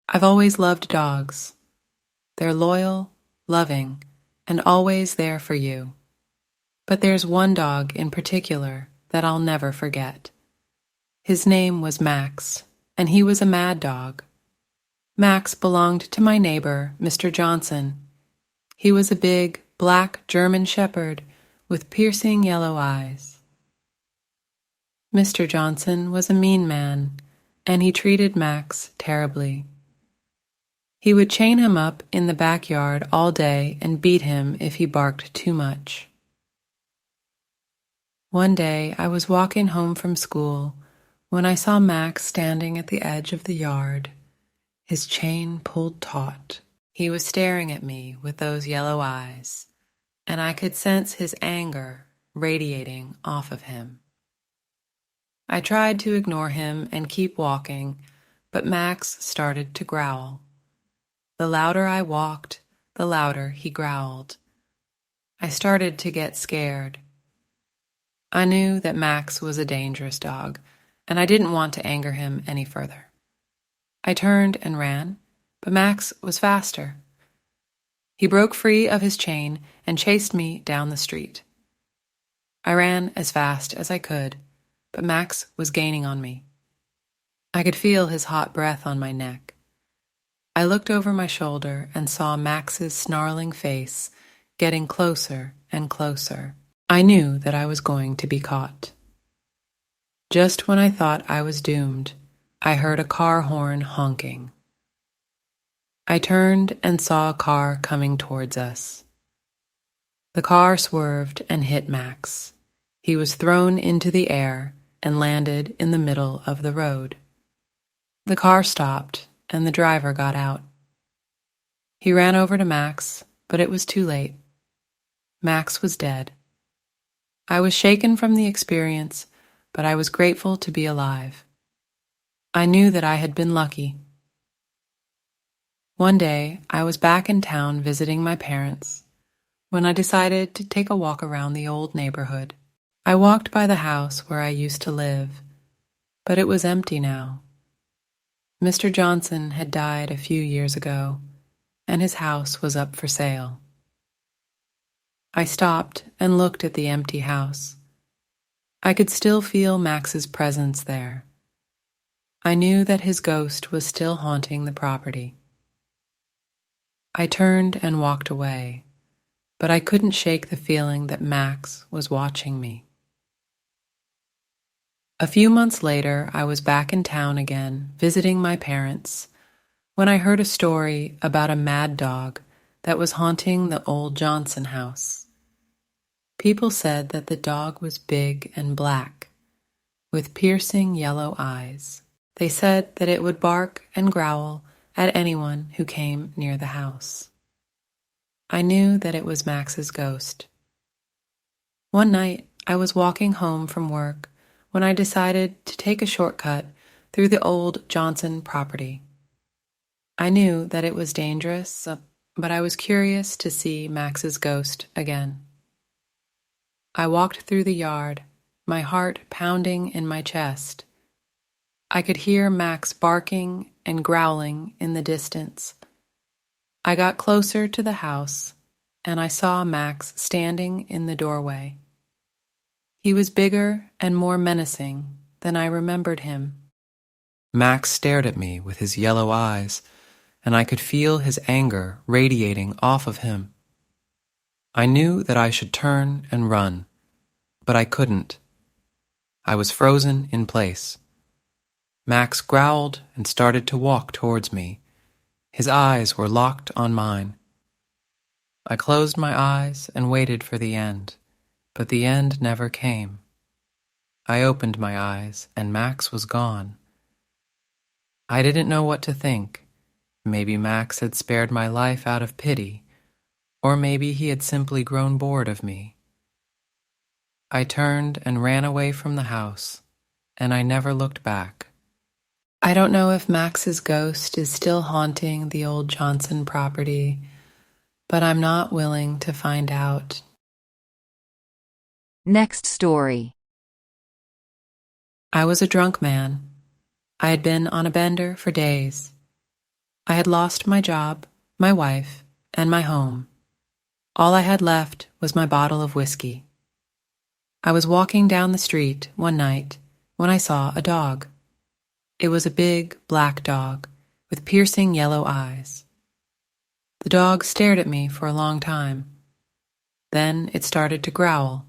I've always loved dogs. They're loyal, loving, and always there for you. But there's one dog in particular that I'll never forget. His name was Max, and he was a mad dog. Max belonged to my neighbor, Mr. Johnson. He was a big, black German shepherd with piercing yellow eyes. Mr. Johnson was a mean man, and he treated Max terribly. He would chain him up in the backyard all day and beat him if he barked too much. One day I was walking home from school when I saw Max standing at the edge of the yard, his chain pulled taut. He was staring at me with those yellow eyes, and I could sense his anger radiating off of him. I tried to ignore him and keep walking, but Max started to growl. The louder I walked, the louder he growled. I started to get scared. I knew that Max was a dangerous dog, and I didn't want to anger him any further. I turned and ran, but Max was faster. He broke free of his chain and chased me down the street. I ran as fast as I could, but Max was gaining on me. I could feel his hot breath on my neck. I looked over my shoulder and saw Max's snarling face getting closer and closer. I knew that I was going to be caught. Just when I thought I was doomed, I heard a car horn honking. I turned and saw a car coming towards us. The car swerved and hit Max. He was thrown into the air and landed in the middle of the road. The car stopped and the driver got out. He ran over to Max, but it was too late. Max was dead. I was shaken from the experience, but I was grateful to be alive. I knew that I had been lucky. One day, I was back in town visiting my parents when I decided to take a walk around the old neighborhood. I walked by the house where I used to live, but it was empty now. Mr. Johnson had died a few years ago, and his house was up for sale. I stopped and looked at the empty house. I could still feel Max's presence there. I knew that his ghost was still haunting the property. I turned and walked away, but I couldn't shake the feeling that Max was watching me. A few months later, I was back in town again, visiting my parents, when I heard a story about a mad dog that was haunting the old Johnson house. People said that the dog was big and black, with piercing yellow eyes. They said that it would bark and growl at anyone who came near the house. I knew that it was Max's ghost. One night, I was walking home from work when I decided to take a shortcut through the old Johnson property. I knew that it was dangerous, but I was curious to see Max's ghost again. I walked through the yard, my heart pounding in my chest. I could hear Max barking and growling in the distance. I got closer to the house, and I saw Max standing in the doorway. He was bigger and more menacing than I remembered him. Max stared at me with his yellow eyes, and I could feel his anger radiating off of him. I knew that I should turn and run, but I couldn't. I was frozen in place. Max growled and started to walk towards me. His eyes were locked on mine. I closed my eyes and waited for the end, but the end never came. I opened my eyes, and Max was gone. I didn't know what to think. Maybe Max had spared my life out of pity, or maybe he had simply grown bored of me. I turned and ran away from the house, and I never looked back. I don't know if Max's ghost is still haunting the old Johnson property, but I'm not willing to find out. Next story. I was a drunk man. I had been on a bender for days. I had lost my job, my wife, and my home. All I had left was my bottle of whiskey. I was walking down the street one night when I saw a dog. It was a big, black dog with piercing yellow eyes. The dog stared at me for a long time. Then it started to growl.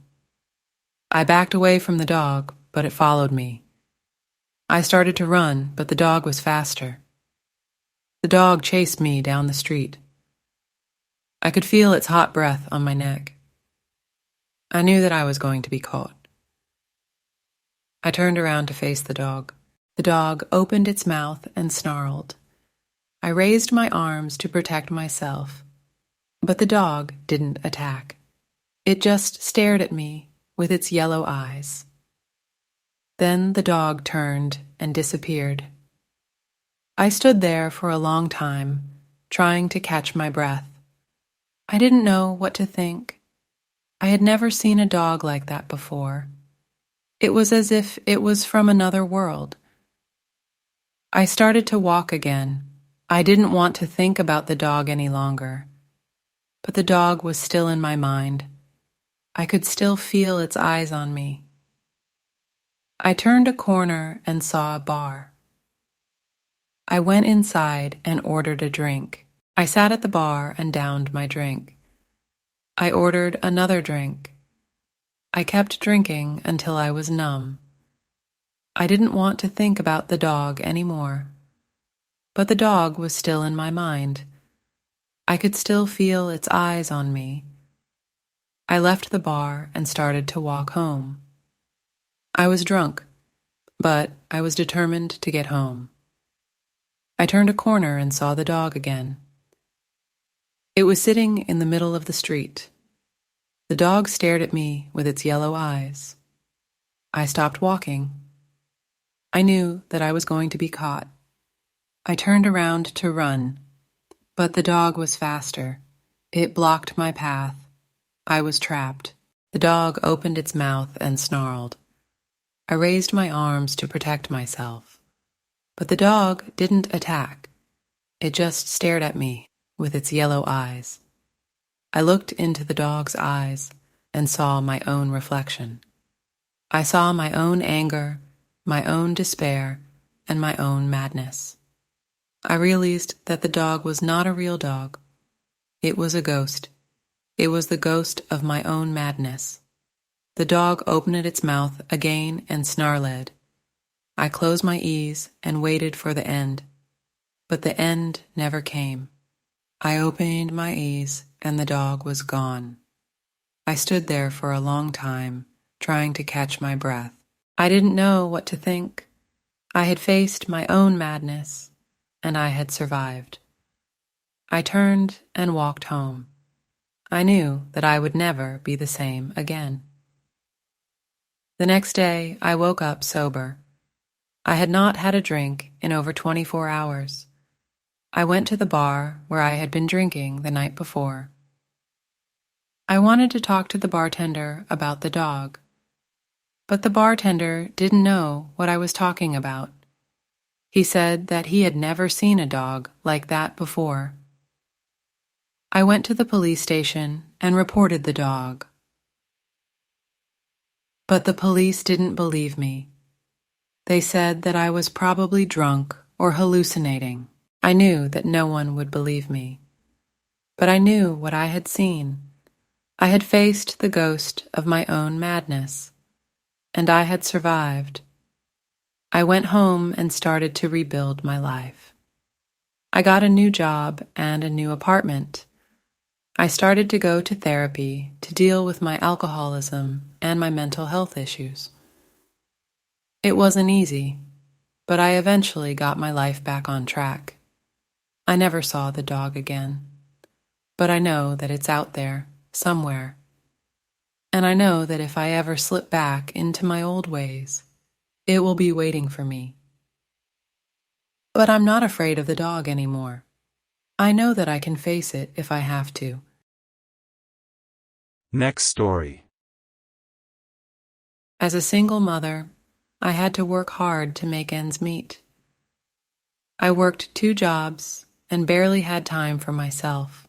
I backed away from the dog, but it followed me. I started to run, but the dog was faster. The dog chased me down the street. I could feel its hot breath on my neck. I knew that I was going to be caught. I turned around to face the dog. The dog opened its mouth and snarled. I raised my arms to protect myself, but the dog didn't attack. It just stared at me with its yellow eyes. Then the dog turned and disappeared. I stood there for a long time, trying to catch my breath. I didn't know what to think. I had never seen a dog like that before. It was as if it was from another world. I started to walk again. I didn't want to think about the dog any longer. But the dog was still in my mind. I could still feel its eyes on me. I turned a corner and saw a bar. I went inside and ordered a drink. I sat at the bar and downed my drink. I ordered another drink. I kept drinking until I was numb. I didn't want to think about the dog anymore. But the dog was still in my mind. I could still feel its eyes on me. I left the bar and started to walk home. I was drunk, but I was determined to get home. I turned a corner and saw the dog again. It was sitting in the middle of the street. The dog stared at me with its yellow eyes. I stopped walking. I knew that I was going to be caught. I turned around to run, but the dog was faster. It blocked my path. I was trapped. The dog opened its mouth and snarled. I raised my arms to protect myself. But the dog didn't attack. It just stared at me with its yellow eyes. I looked into the dog's eyes and saw my own reflection. I saw my own anger, my own despair, and my own madness. I realized that the dog was not a real dog. It was a ghost. It was the ghost of my own madness. The dog opened its mouth again and snarled. I closed my eyes and waited for the end. But the end never came. I opened my eyes and the dog was gone. I stood there for a long time, trying to catch my breath. I didn't know what to think. I had faced my own madness, and I had survived. I turned and walked home. I knew that I would never be the same again. The next day, I woke up sober. I had not had a drink in over 24 hours. I went to the bar where I had been drinking the night before. I wanted to talk to the bartender about the dog, but the bartender didn't know what I was talking about. He said that he had never seen a dog like that before. I went to the police station and reported the dog. But the police didn't believe me. They said that I was probably drunk or hallucinating. I knew that no one would believe me. But I knew what I had seen. I had faced the ghost of my own madness, and I had survived. I went home and started to rebuild my life. I got a new job and a new apartment. I started to go to therapy to deal with my alcoholism and my mental health issues. It wasn't easy, but I eventually got my life back on track. I never saw the dog again, but I know that it's out there, somewhere. And I know that if I ever slip back into my old ways, it will be waiting for me. But I'm not afraid of the dog anymore. I know that I can face it if I have to. Next story. As a single mother, I had to work hard to make ends meet. I worked 2 jobs and barely had time for myself.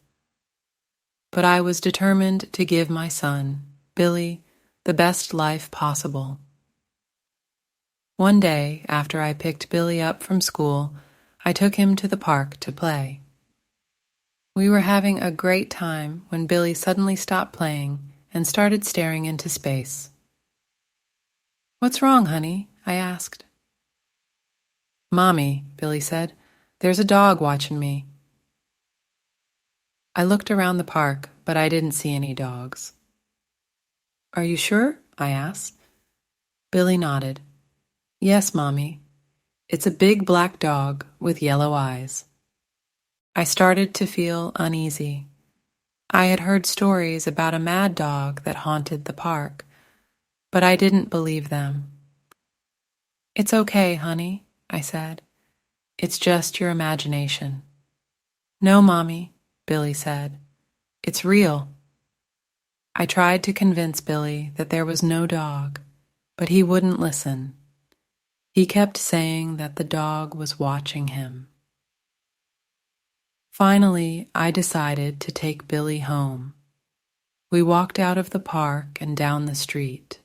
But I was determined to give my son, Billy, the best life possible. One day, after I picked Billy up from school, I took him to the park to play. We were having a great time when Billy suddenly stopped playing and started staring into space. "What's wrong, honey?" I asked. "Mommy," Billy said, "there's a dog watching me." I looked around the park, but I didn't see any dogs. "Are you sure?" I asked. Billy nodded. "Yes, Mommy. It's a big black dog with yellow eyes." I started to feel uneasy. I had heard stories about a mad dog that haunted the park, but I didn't believe them. "It's okay, honey," I said. "It's just your imagination." "No, Mommy," Billy said. "It's real." I tried to convince Billy that there was no dog, but he wouldn't listen. He kept saying that the dog was watching him. Finally, I decided to take Billy home. We walked out of the park and down the street.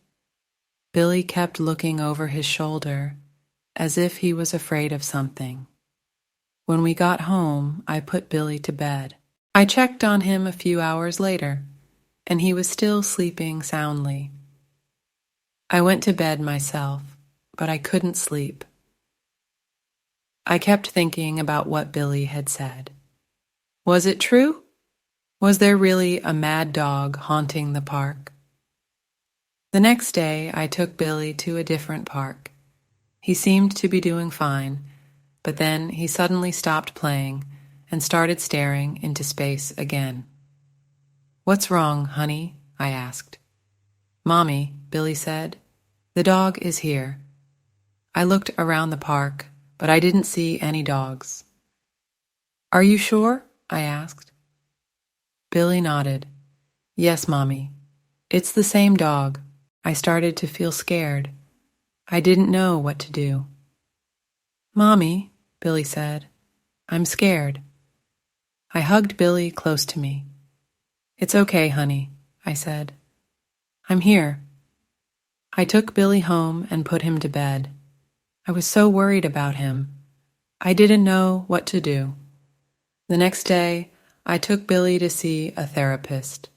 Billy kept looking over his shoulder, as if he was afraid of something. When we got home, I put Billy to bed. I checked on him a few hours later, and he was still sleeping soundly. I went to bed myself, but I couldn't sleep. I kept thinking about what Billy had said. Was it true? Was there really a mad dog haunting the park? The next day, I took Billy to a different park. He seemed to be doing fine, but then he suddenly stopped playing and started staring into space again. "What's wrong, honey?" I asked. "Mommy," Billy said, "the dog is here." I looked around the park, but I didn't see any dogs. "Are you sure?" I asked. Billy nodded. "Yes, Mommy. It's the same dog." I started to feel scared. I didn't know what to do. "Mommy," Billy said, "I'm scared." I hugged Billy close to me. "It's okay, honey," I said. "I'm here." I took Billy home and put him to bed. I was so worried about him. I didn't know what to do. The next day, I took Billy to see a therapist.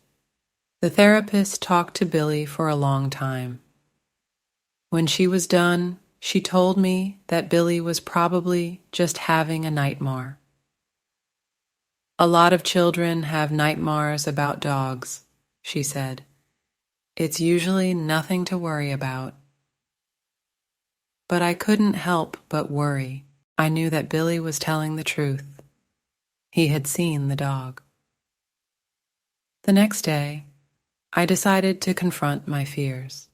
The therapist talked to Billy for a long time. When she was done, she told me that Billy was probably just having a nightmare. "A lot of children have nightmares about dogs," she said. "It's usually nothing to worry about." But I couldn't help but worry. I knew that Billy was telling the truth. He had seen the dog. The next day, I decided to confront my fears.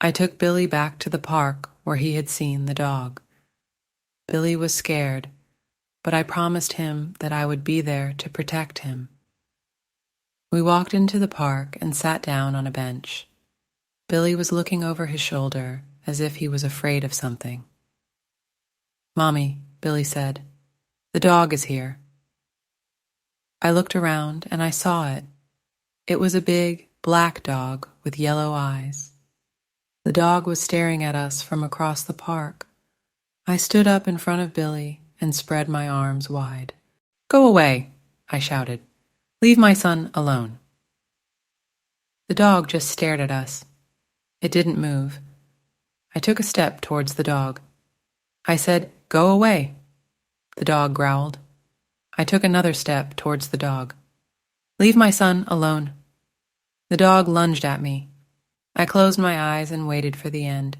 I took Billy back to the park where he had seen the dog. Billy was scared, but I promised him that I would be there to protect him. We walked into the park and sat down on a bench. Billy was looking over his shoulder as if he was afraid of something. "Mommy," Billy said, "the dog is here." I looked around and I saw it. It was a big, black dog with yellow eyes. The dog was staring at us from across the park. I stood up in front of Billy and spread my arms wide. "Go away," I shouted. "Leave my son alone." The dog just stared at us. It didn't move. I took a step towards the dog. I said, "Go away." The dog growled. I took another step towards the dog. "Leave my son alone." The dog lunged at me. I closed my eyes and waited for the end.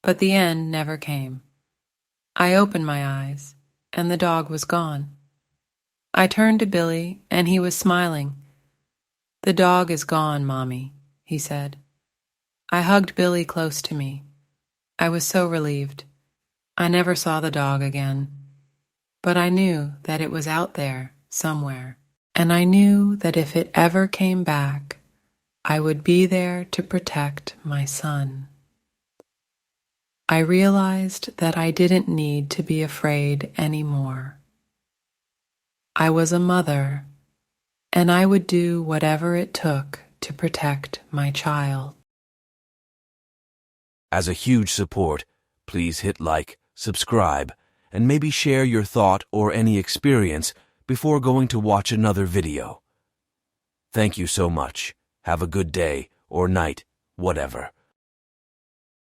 But the end never came. I opened my eyes, and the dog was gone. I turned to Billy, and he was smiling. "The dog is gone, Mommy," he said. I hugged Billy close to me. I was so relieved. I never saw the dog again. But I knew that it was out there somewhere, and I knew that if it ever came back, I would be there to protect my son. I realized that I didn't need to be afraid anymore. I was a mother, and I would do whatever it took to protect my child. As a huge support, please hit like, subscribe, and maybe share your thought or any experience before going to watch another video. Thank you so much. Have a good day or night, whatever.